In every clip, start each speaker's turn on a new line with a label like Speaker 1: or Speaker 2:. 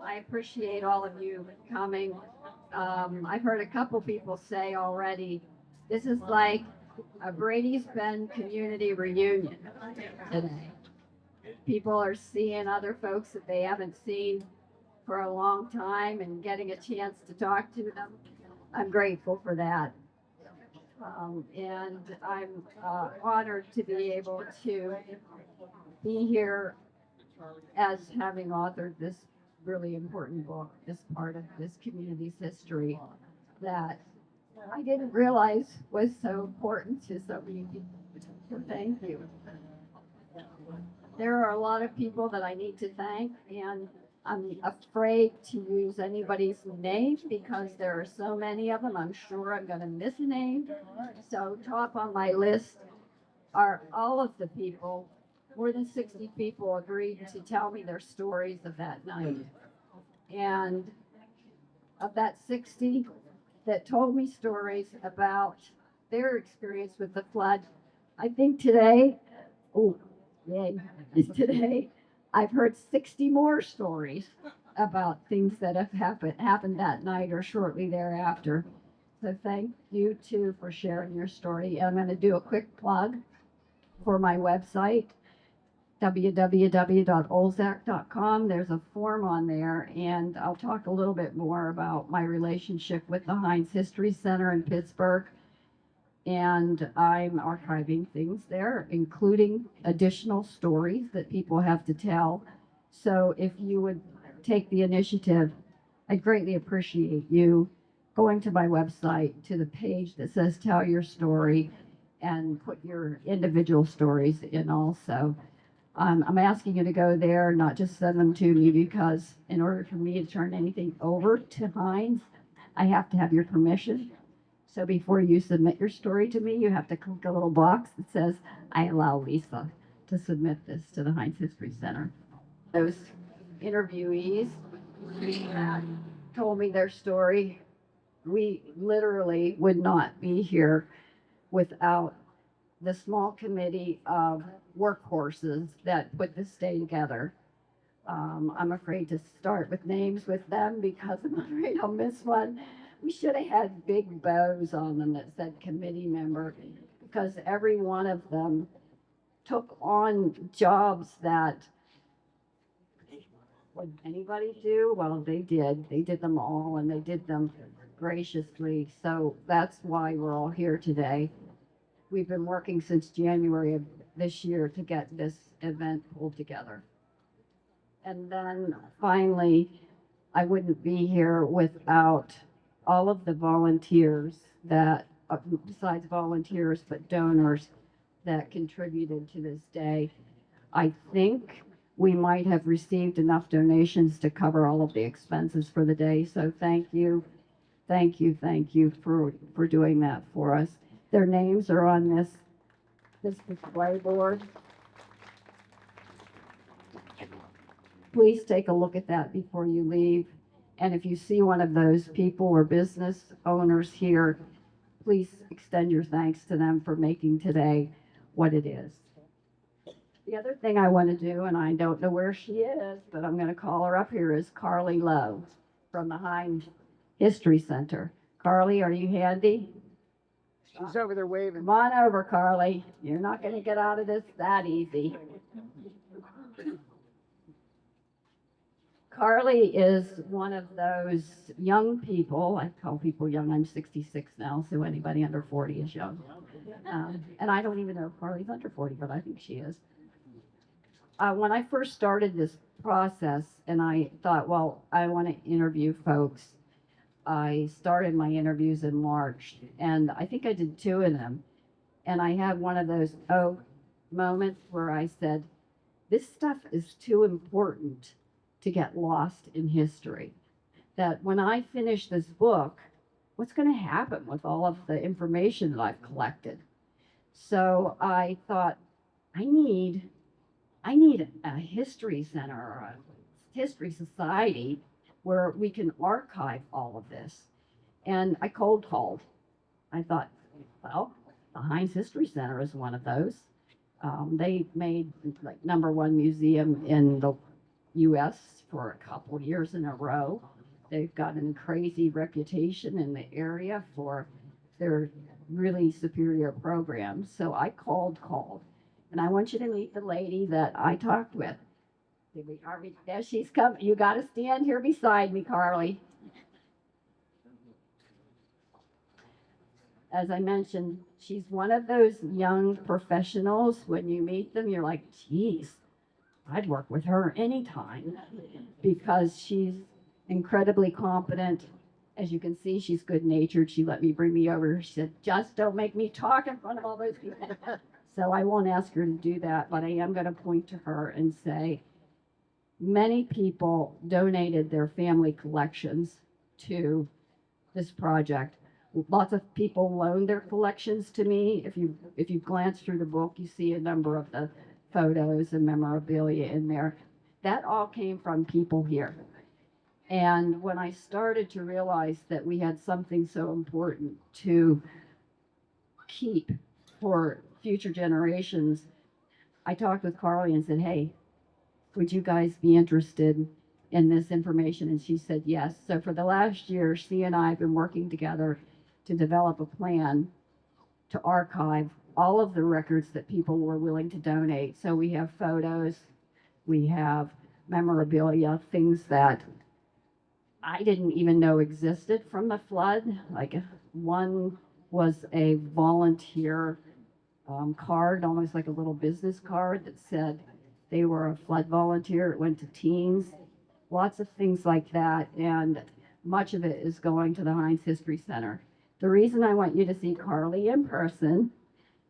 Speaker 1: I appreciate all of you coming. I've heard a couple people say already, this is like a Brady's Bend community reunion today. People are seeing other folks that they haven't seen for a long time and getting a chance to talk to them. I'm grateful for that. And I'm honored to be able to be here as having authored this really important book, this part of this community's history that I didn't realize was so important to so many people. So thank you. There are a lot of people that I need to thank, and I'm afraid to use anybody's name because there are so many of them. I'm sure I'm going to miss a name. So top on my list are all of the people. More than 60 people agreed to tell me their stories of that night. And of that 60 that told me stories about their experience with the flood, I think today, oh, yay, today, I've heard 60 more stories about things that have happened that night or shortly thereafter. So thank you too for sharing your story. I'm going to do a quick plug for my website, www.olszak.com. There's a form on there, and I'll talk a little bit more about my relationship with the Heinz History Center in Pittsburgh. And I'm archiving things there, including additional stories that people have to tell. So if you would take the initiative, I'd greatly appreciate you going to my website, to the page that says Tell Your Story, and put your individual stories in also. I'm asking you to go there, not just send them to me, because in order for me to turn anything over to Heinz, I have to have your permission. So before you submit your story to me, you have to click a little box that says, I allow Lisa to submit this to the Heinz History Center. Those interviewees that told me their story, we literally would not be here without the small committee of workhorses that put this day together. I'm afraid to start with names with them because I'm afraid I'll miss one. We should have had big bows on them that said committee member, because every one of them took on jobs that would anybody do? Well, they did. They did them all, and they did them graciously. So that's why we're all here today. We've been working since January of this year to get this event pulled together. And then finally, I wouldn't be here without all of the volunteers that, besides volunteers, but donors that contributed to this day. I think we might have received enough donations to cover all of the expenses for the day. So thank you for doing that for us. Their names are on this display board. Please take a look at that before you leave. And if you see one of those people or business owners here, please extend your thanks to them for making today what it is. The other thing I want to do, and I don't know where she is, but I'm going to call her up here, is Carly Lowe from the Heinz History Center. Carly, are you handy?
Speaker 2: She's over there waving.
Speaker 1: Come on over, Carly. You're not going to get out of this that easy. Carly is one of those young people. I call people young. I'm 66 now, so anybody under 40 is young. And I don't even know if Carly's under 40, but I think she is. When I first started this process, and I thought, well, I want to interview folks, I started my interviews in March, and I think I did 2 of them. And I had one of those moments where I said, this stuff is too important to get lost in history. That when I finish this book, what's going to happen with all of the information that I've collected? So I thought, I need a history center or a history society where we can archive all of this. And I cold called. I thought, well, the Heinz History Center is one of those. They made like #1 museum in the US for a couple years in a row. They've got a crazy reputation in the area for their really superior programs. So I called, and I want you to meet the lady that I talked with. There she's come. You got to stand here beside me, Carly. As I mentioned, she's one of those young professionals. When you meet them, you're like, geez, I'd work with her anytime because she's incredibly competent. As you can see, she's good natured. She let me bring me over. She said, just don't make me talk in front of all those people. So I won't ask her to do that, but I am going to point to her and say, many people donated their family collections to this project. Lots of people loaned their collections to me. If you glance through the book, you see a number of the photos and memorabilia in there. That all came from people here. And when I started to realize that we had something so important to keep for future generations, I talked with Carly and said, hey, would you guys be interested in this information? And she said yes. So for the last year, she and I have been working together to develop a plan to archive all of the records that people were willing to donate. So we have photos, we have memorabilia, things that I didn't even know existed from the flood. Like one was a volunteer card, almost like a little business card that said they were a flood volunteer. It went to teens, lots of things like that. And much of it is going to the Heinz History Center. The reason I want you to see Carly in person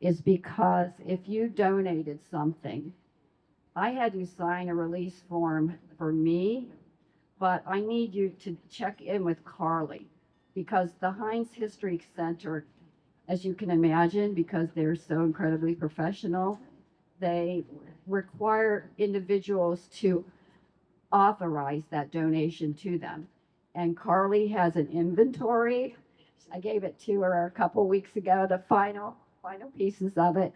Speaker 1: is because if you donated something, I had you sign a release form for me, but I need you to check in with Carly because the Heinz History Center, as you can imagine, because they're so incredibly professional, they require individuals to authorize that donation to them. And Carly has an inventory. I gave it to her a couple weeks ago, the final pieces of it.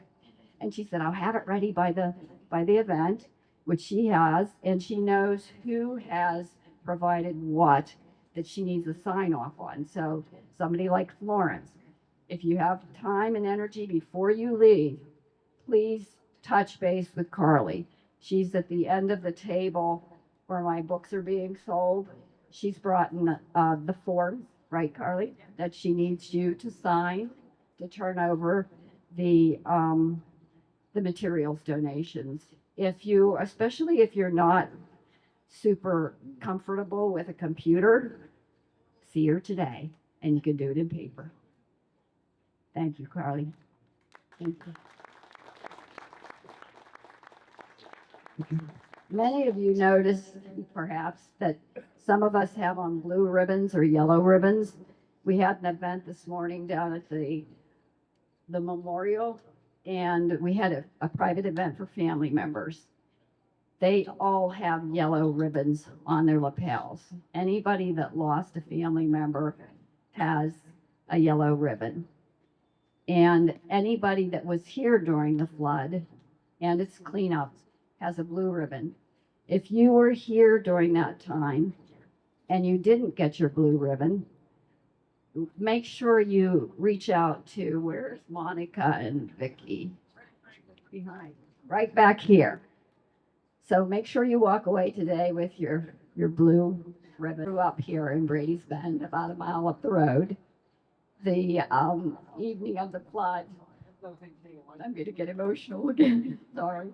Speaker 1: And she said, I'll have it ready by the event, which she has, and she knows who has provided what that she needs a sign off on. So somebody like Florence, if you have time and energy before you leave, please touch base with Carly. She's at the end of the table where my books are being sold. She's brought in the forms, right, Carly, that she needs you to sign to turn over the materials donations. Especially if you're not super comfortable with a computer, see her today, and you can do it in paper. Thank you, Carly. Thank you. Many of you notice, perhaps, that some of us have on blue ribbons or yellow ribbons. We had an event this morning down at the memorial, and we had a private event for family members. They all have yellow ribbons on their lapels. Anybody that lost a family member has a yellow ribbon. And anybody that was here during the flood and its cleanup has a blue ribbon. If you were here during that time and you didn't get your blue ribbon, make sure you reach out to, where's Monica and Vicky? Behind, right back here. So make sure you walk away today with your blue ribbon. Grew up here in Brady's Bend, about a mile up the road. The evening of the flood, I'm going to get emotional again. Sorry.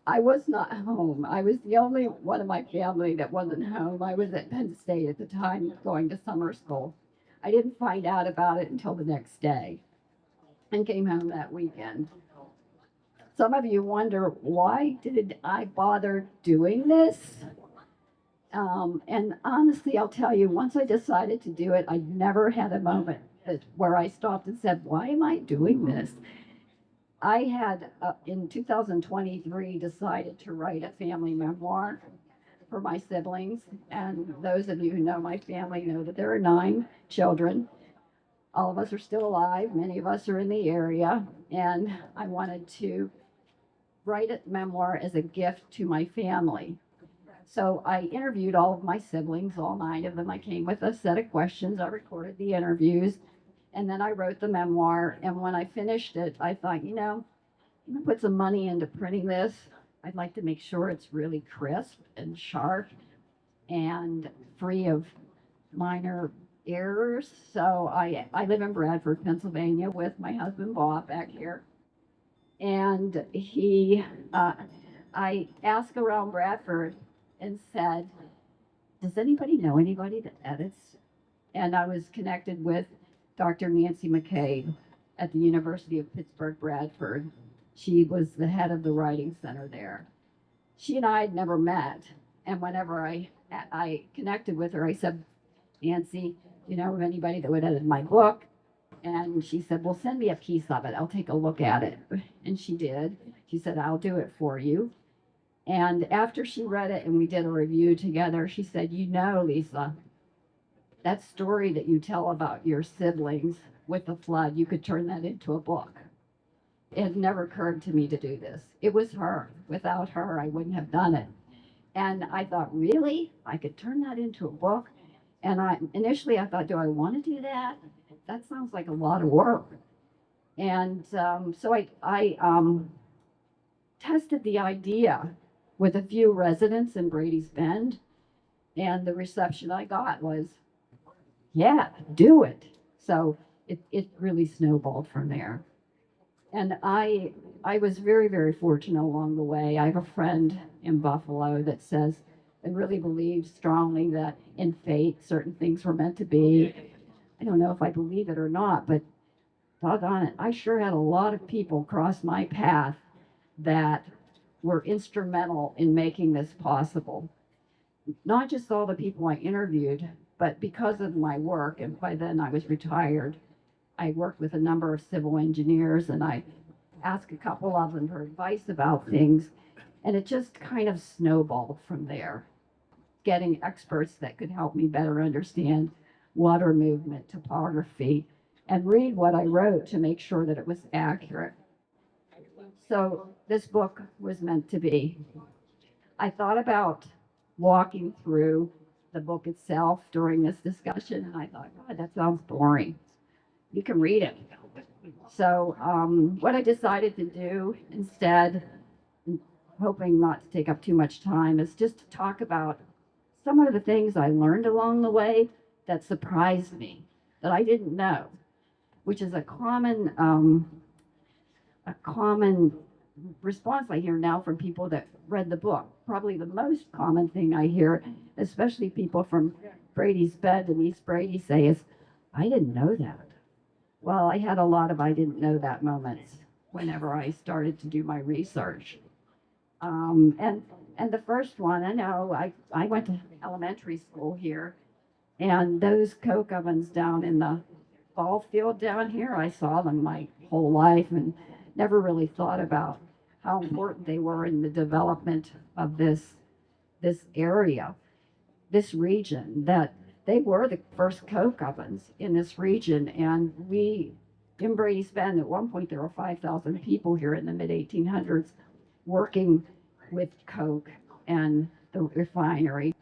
Speaker 1: I was not home. I was the only one of my family that wasn't home. I was at Penn State at the time going to summer school. I didn't find out about it until the next day and came home that weekend. Some of you wonder, why did I bother doing this? And honestly, I'll tell you, once I decided to do it, I never had a moment where I stopped and said, why am I doing this? I had, in 2023, decided to write a family memoir for my siblings. And those of you who know my family know that there are 9 children. All of us are still alive. Many of us are in the area. And I wanted to write a memoir as a gift to my family. So I interviewed all of my siblings, all 9 of them. I came with a set of questions. I recorded the interviews, and then I wrote the memoir. And when I finished it, I thought, I'm gonna put some money into printing this. I'd like to make sure it's really crisp and sharp and free of minor errors. So I live in Bradford, Pennsylvania, with my husband Bob back here, and I asked around Bradford and said, "Does anybody know anybody that edits?" And I was connected with Dr. Nancy McCabe at the University of Pittsburgh Bradford. She was the head of the writing center there. She and I had never met, and whenever I connected with her, I said, "Nancy, do you know of anybody that would edit my book?" And she said, "Well, send me a piece of it. I'll take a look at it." And she did. She said, "I'll do it for you." And after she read it and we did a review together, she said, "Lisa, that story that you tell about your siblings with the flood, you could turn that into a book." It never occurred to me to do this. It was her. Without her, I wouldn't have done it. And I thought, really? I could turn that into a book? And initially I thought, do I want to do that? That sounds like a lot of work. And so I tested the idea with a few residents in Brady's Bend, and the reception I got was, "Yeah, do it." So it really snowballed from there. And I was very, very fortunate along the way. I have a friend in Buffalo that says I really believe strongly that in fate certain things were meant to be. I don't know if I believe it or not, but doggone it, I sure had a lot of people cross my path that were instrumental in making this possible. Not just all the people I interviewed, but because of my work, and by then I was retired, I worked with a number of civil engineers, and I asked a couple of them for advice about things, and it just kind of snowballed from there, getting experts that could help me better understand water movement, topography, and read what I wrote to make sure that it was accurate. So this book was meant to be. I thought about walking through the book itself during this discussion, and I thought, God, that sounds boring. You can read it. So what I decided to do instead, hoping not to take up too much time, is just to talk about some of the things I learned along the way that surprised me, that I didn't know, which is a common response I hear now from people that read the book. Probably the most common thing I hear, especially people from Brady's Bend and East Brady, say is, "I didn't know that." Well, I had a lot of "I didn't know that" moments whenever I started to do my research. And the first one, I know, I went to elementary school here, and those coke ovens down in the ball field down here, I saw them my whole life and never really thought about how important they were in the development of this area, this region, that they were the first coke ovens in this region. And we, in Brady's Bend, at one point there were 5,000 people here in the mid 1800s working with coke and the refinery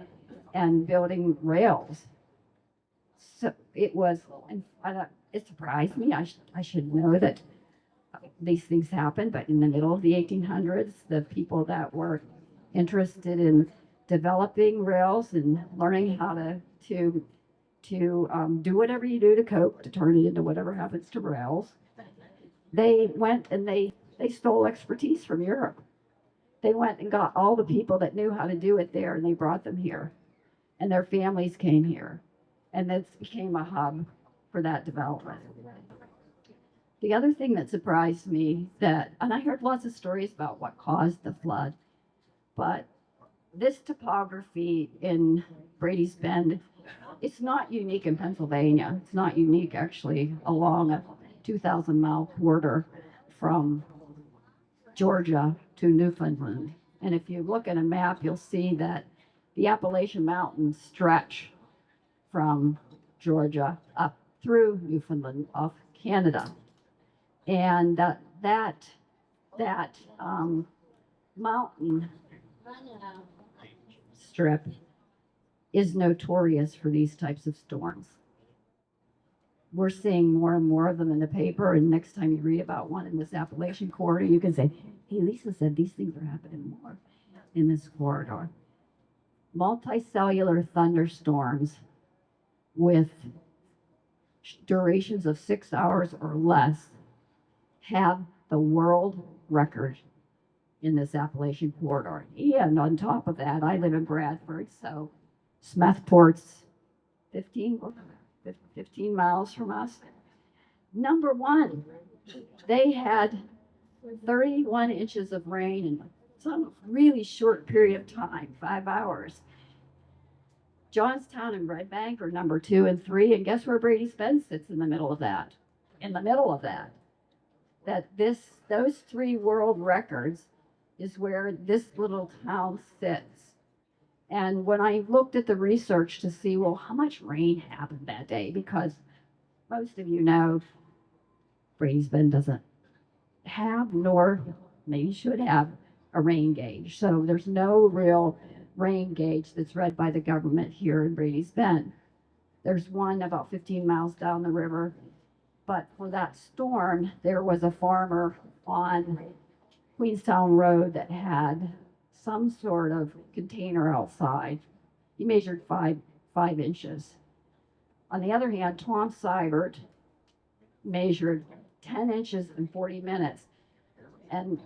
Speaker 1: and building rails. So it was, and it surprised me. I should know that these things happened, but in the middle of the 1800s, the people that were interested in developing rails and learning how to do whatever you do to coke to turn it into whatever happens to rails, they went and they stole expertise from Europe. They went and got all the people that knew how to do it there, and they brought them here, and their families came here, and this became a hub for that development. The other thing that surprised me, and I heard lots of stories about what caused the flood, but this topography in Brady's Bend, it's not unique in Pennsylvania. It's not unique actually along a 2,000-mile border from Georgia to Newfoundland. And if you look at a map, you'll see that the Appalachian Mountains stretch from Georgia up through Newfoundland off Canada. And that mountain strip is notorious for these types of storms. We're seeing more and more of them in the paper, and next time you read about one in this Appalachian corridor, you can say, hey, Lisa said these things are happening more in this corridor. Multicellular thunderstorms with durations of 6 hours or less have the world record in this Appalachian corridor. And on top of that, I live in Bradford, so Smethport's 15 miles from us. Number one, they had 31 inches of rain in some really short period of time, 5 hours. Johnstown and Red Bank are number 2 and 3, and guess where Brady's Bend sits in the middle of that? In the middle of that. Those 3 world records is where this little town sits. And when I looked at the research to see, well, how much rain happened that day, because most of you know Brady's Bend doesn't have, nor maybe should have, a rain gauge. So there's no real rain gauge that's read by the government here in Brady's Bend. There's one about 15 miles down the river. But for that storm, there was a farmer on Queenstown Road that had some sort of container outside. He measured five inches. On the other hand, Tom Seibert measured 10 inches in 40 minutes. And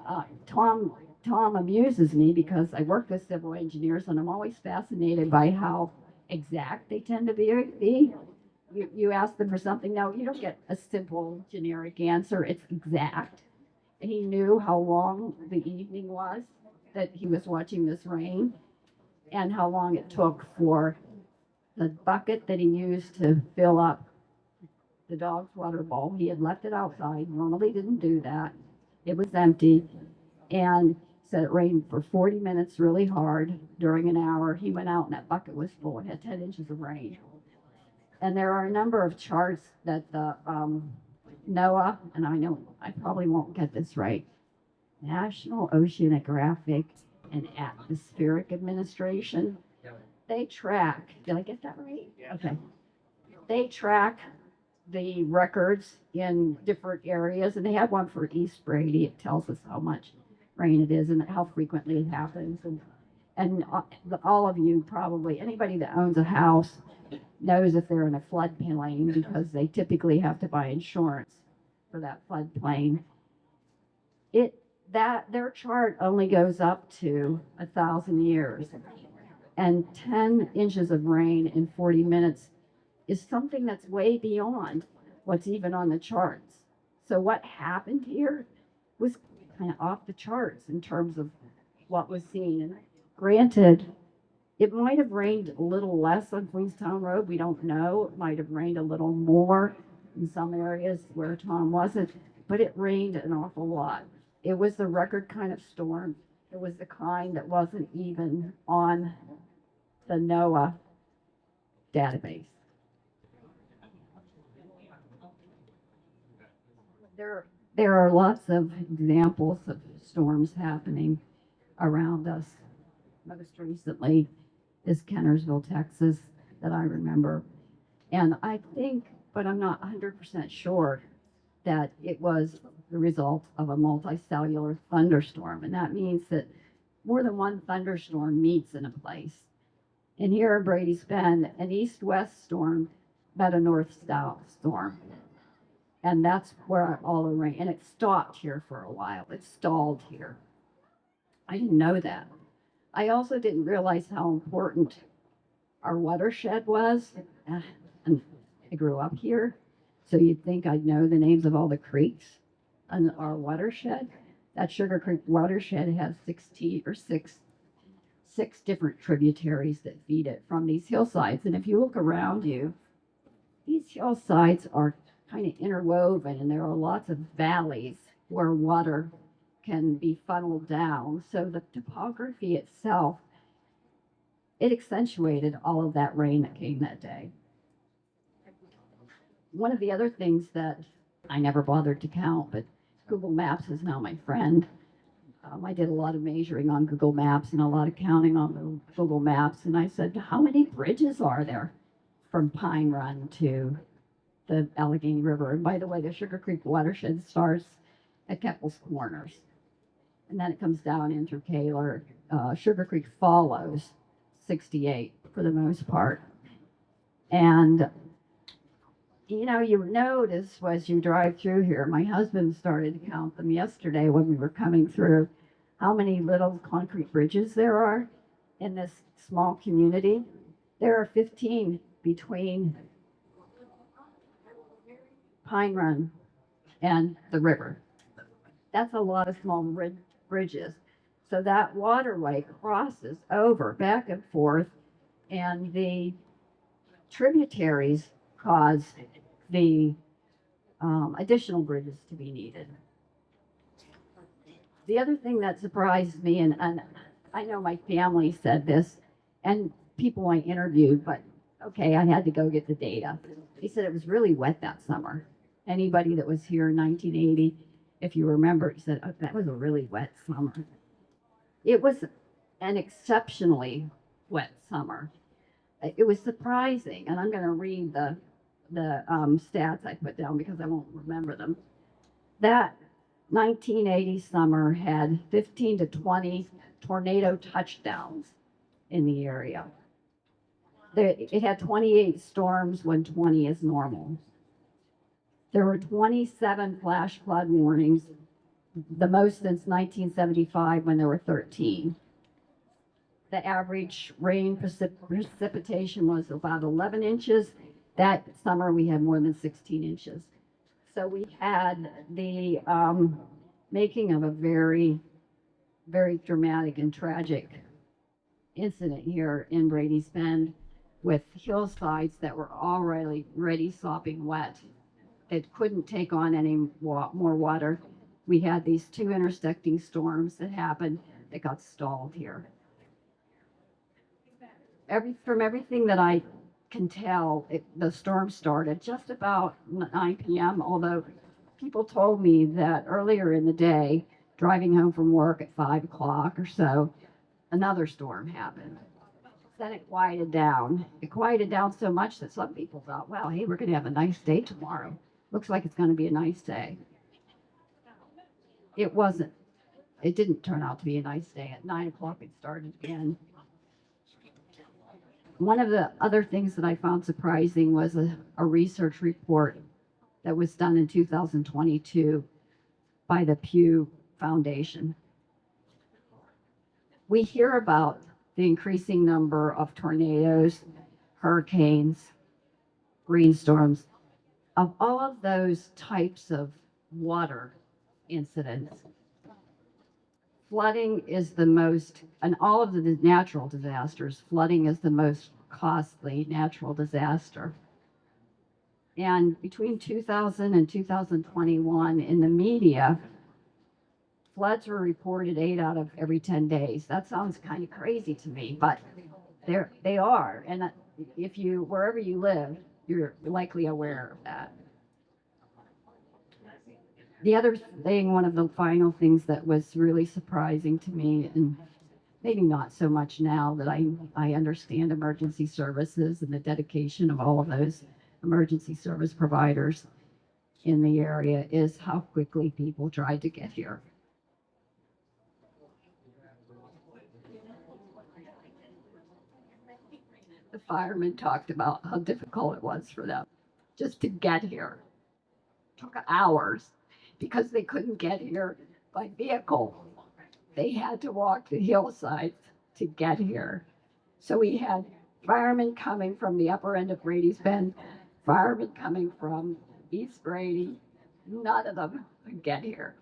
Speaker 1: Tom amuses me because I work with civil engineers, and I'm always fascinated by how exact they tend to be. You ask them for something, no, you don't get a simple generic answer. It's exact. And he knew how long the evening was that he was watching this rain, and how long it took for the bucket that he used to fill up the dog's water bowl. He had left it outside, normally didn't do that. It was empty, and said it rained for 40 minutes really hard. During an hour, he went out and that bucket was full. It had 10 inches of rain. And there are a number of charts that the NOAA, and I know I probably won't get this right, National Oceanographic and Atmospheric Administration, they track, did I get that right? Okay. They track the records in different areas, and they have one for East Brady. It tells us how much rain it is and how frequently it happens. And all of you probably, anybody that owns a house knows if they're in a floodplain, because they typically have to buy insurance for that floodplain. Their chart only goes up to 1,000 years, and 10 inches of rain in 40 minutes is something that's way beyond what's even on the charts. So what happened here was kind of off the charts in terms of what was seen. And granted, it might have rained a little less on Queenstown Road. We don't know. It might have rained a little more in some areas where Tom wasn't, but it rained an awful lot. It was the record kind of storm. It was the kind that wasn't even on the NOAA database. There are lots of examples of storms happening around us. Most recently is Kennersville, Texas, that I remember. And I think, but I'm not 100% sure, that it was the result of a multicellular thunderstorm. And that means that more than one thunderstorm meets in a place. And here in Brady's Bend, an east-west storm met a north-south storm. And that's where all the rain, and it stopped here for a while. It stalled here. I didn't know that. I also didn't realize how important our watershed was. And I grew up here, so you'd think I'd know the names of all the creeks in our watershed. That Sugar Creek watershed has 6 different tributaries that feed it from these hillsides. And if you look around you, these hillsides are kind of interwoven, and there are lots of valleys where water can be funneled down. So the topography itself, it accentuated all of that rain that came that day. One of the other things that I never bothered to count, but Google Maps is now my friend. I did a lot of measuring on Google Maps and a lot of counting on the Google Maps. And I said, how many bridges are there from Pine Run to the Allegheny River? And by the way, the Sugar Creek watershed starts at Keppel's Corners. And then it comes down into Kaler. Sugar Creek follows 68 for the most part. And you notice as you drive through here, my husband started to count them yesterday when we were coming through, how many little concrete bridges there are in this small community. There are 15 between Pine Run and the river. That's a lot of small bridges. So that waterway crosses over back and forth, and the tributaries cause the additional bridges to be needed. The other thing that surprised me, and I know my family said this, and people I interviewed, but okay, I had to go get the data. They said it was really wet that summer. Anybody that was here in 1980, if you remember, said, oh, that was a really wet summer. It was an exceptionally wet summer. It was surprising, and I'm going to read the stats I put down because I won't remember them. That 1980 summer had 15 to 20 tornado touchdowns in the area. It had 28 storms when 20 is normal. There were 27 flash flood warnings, the most since 1975 when there were 13. The average rain precipitation was about 11 inches. That summer we had more than 16 inches. So we had the making of a very, very dramatic and tragic incident here in Brady's Bend with hillsides that were already sopping wet. That couldn't take on any more water. We had these two intersecting storms that happened that got stalled here. From everything that I can tell, the storm started just about 9 p.m., although people told me that earlier in the day, driving home from work at 5 o'clock or so, another storm happened. Then it quieted down. It quieted down so much that some people thought, wow, hey, we're going to have a nice day tomorrow. Looks like it's going to be a nice day. It wasn't. It didn't turn out to be a nice day. At 9 o'clock, it started again. One of the other things that I found surprising was a research report that was done in 2022 by the Pew Foundation. We hear about the increasing number of tornadoes, hurricanes, rainstorms, of all of those types of water incidents. Flooding is the most, and all of the natural disasters, flooding is the most costly natural disaster. And between 2000 and 2021 in the media, floods were reported 8 out of every 10 days. That sounds kind of crazy to me, but they are. And if wherever you live, you're likely aware of that. The other thing, one of the final things that was really surprising to me, and maybe not so much now that I understand emergency services and the dedication of all of those emergency service providers in the area, is how quickly people tried to get here. The firemen talked about how difficult it was for them just to get here. It took hours because they couldn't get here by vehicle. They had to walk the hillsides to get here. So we had firemen coming from the upper end of Brady's Bend, firemen coming from East Brady. None of them could get here.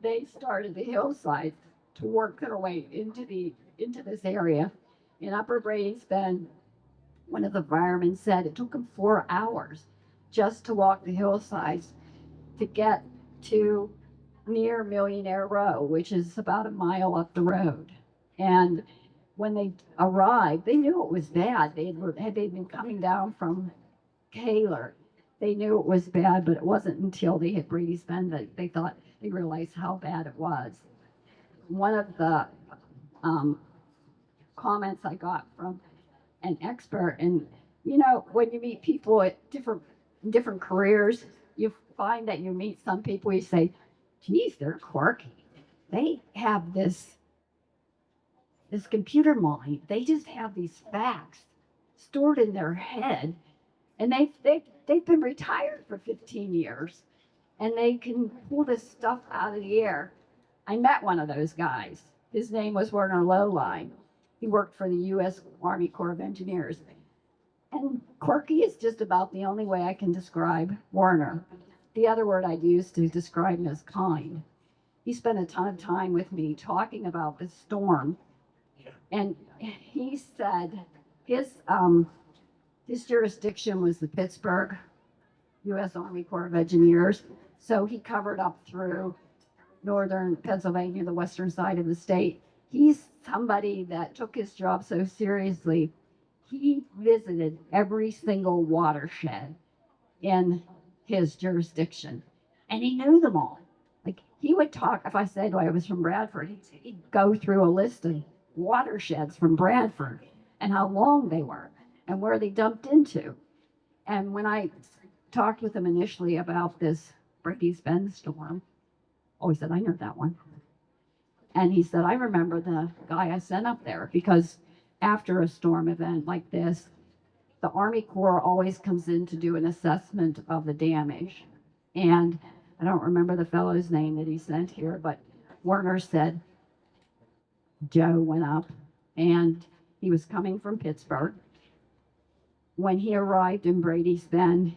Speaker 1: They started the hillsides to work their way into this area. In Upper Brady's Bend, one of the firemen said it took them 4 hours just to walk the hillsides to get to near Millionaire Row, which is about a mile up the road. And when they arrived, they knew it was bad. They'd been coming down from Kaler. they knew it was bad, but it wasn't until they hit Brady's Bend that they realized how bad it was. One of the um, comments I got from an expert, and when you meet people at different careers, you find that you meet some people, you say, geez, they're quirky. They have this computer mind. They just have these facts stored in their head, and they've been retired for 15 years, and they can pull this stuff out of the air. I met one of those guys. His name was Werner Lowline. He worked for the U.S. Army Corps of Engineers. And quirky is just about the only way I can describe Werner. The other word I'd use to describe him is kind. He spent a ton of time with me talking about this storm. And he said his jurisdiction was the Pittsburgh U.S. Army Corps of Engineers. So he covered up through northern Pennsylvania, the western side of the state. He's somebody that took his job so seriously. He visited every single watershed in his jurisdiction, and he knew them all. Like, he would talk, if I said I was from Bradford, he'd go through a list of watersheds from Bradford and how long they were and where they dumped into. And when I talked with him initially about this Brady's Bend storm, he said, I know that one. And he said, I remember the guy I sent up there, because after a storm event like this, the Army Corps always comes in to do an assessment of the damage. And I don't remember the fellow's name that he sent here, but Werner said Joe went up, and he was coming from Pittsburgh. When he arrived in Brady's Bend,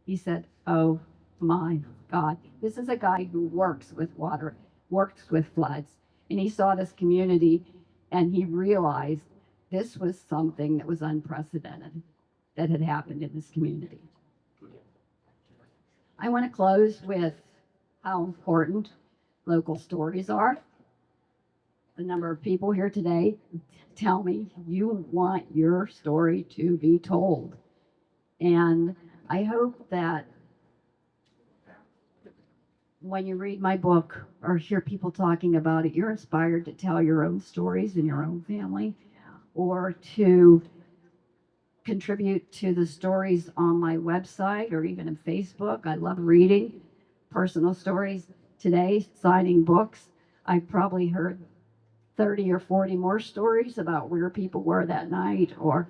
Speaker 1: he said, oh my God, this is a guy who works with water, works with floods. And he saw this community, and he realized this was something that was unprecedented that had happened in this community. I want to close with how important local stories are. The number of people here today tell me you want your story to be told. And I hope that when you read my book or hear people talking about it, you're inspired to tell your own stories in your own family, or to contribute to the stories on my website or even in Facebook. I love reading personal stories. Today, signing books, I've probably heard 30 or 40 more stories about where people were that night or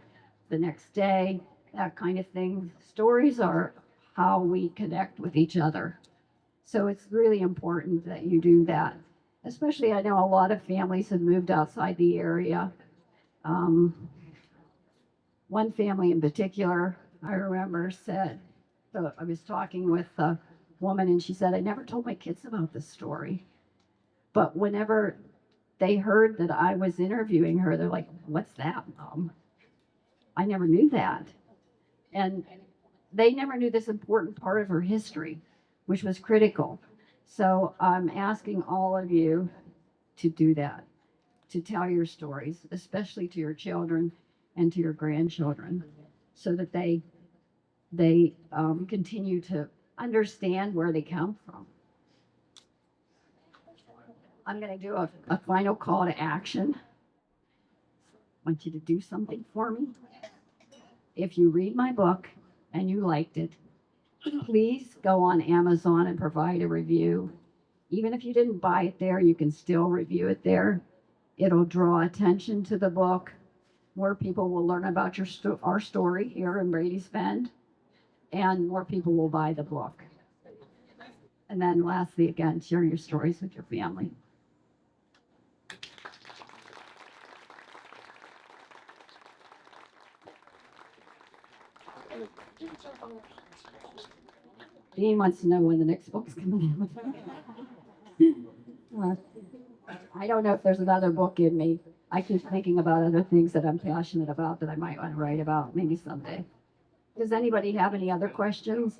Speaker 1: the next day, that kind of thing. Stories are how we connect with each other. So it's really important that you do that. Especially, I know a lot of families have moved outside the area. One family in particular, I remember, said, so I was talking with a woman, and she said, I never told my kids about this story. But whenever they heard that I was interviewing her, they're like, what's that, Mom? I never knew that. And they never knew this important part of her history, which was critical. So I'm asking all of you to do that, to tell your stories, especially to your children and to your grandchildren, so that they continue to understand where they come from. I'm going to do a final call to action. I want you to do something for me. If you read my book and you liked it, please go on Amazon and provide a review. Even if you didn't buy it there, you can still review it there. It'll draw attention to the book. More people will learn about our story here in Brady's Bend, and more people will buy the book. And then lastly, again, share your stories with your family. Dean wants to know when the next book's coming out. I don't know if there's another book in me. I keep thinking about other things that I'm passionate about that I might want to write about maybe someday. Does anybody have any other questions?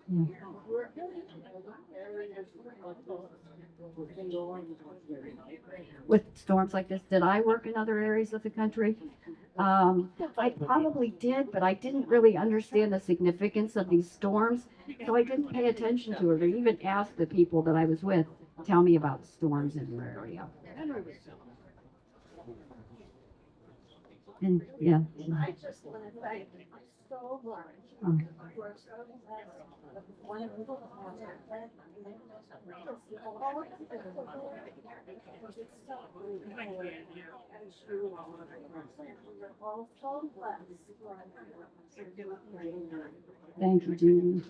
Speaker 1: Yeah. With storms like this, did I work in other areas of the country? I probably did, but I didn't really understand the significance of these storms, so I didn't pay attention to it or even ask the people that I was with to tell me about the storms in your area. And yeah.
Speaker 3: I just want to thank you so much.
Speaker 1: Oh.
Speaker 3: We're so blessed. Wonderful.
Speaker 1: Thank you, Judy.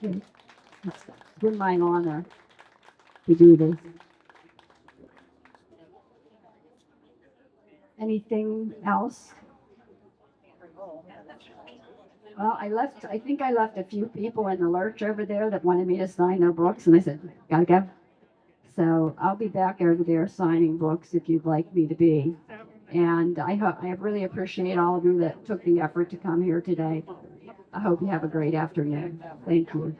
Speaker 1: It's been my honor to do this. Anything else? Well, I think I left a few people in the lurch over there that wanted me to sign their books, and I said, gotta go. So I'll be back over there signing books if you'd like me to be. And I really appreciate all of you that took the effort to come here today. I hope you have a great afternoon. Thank you.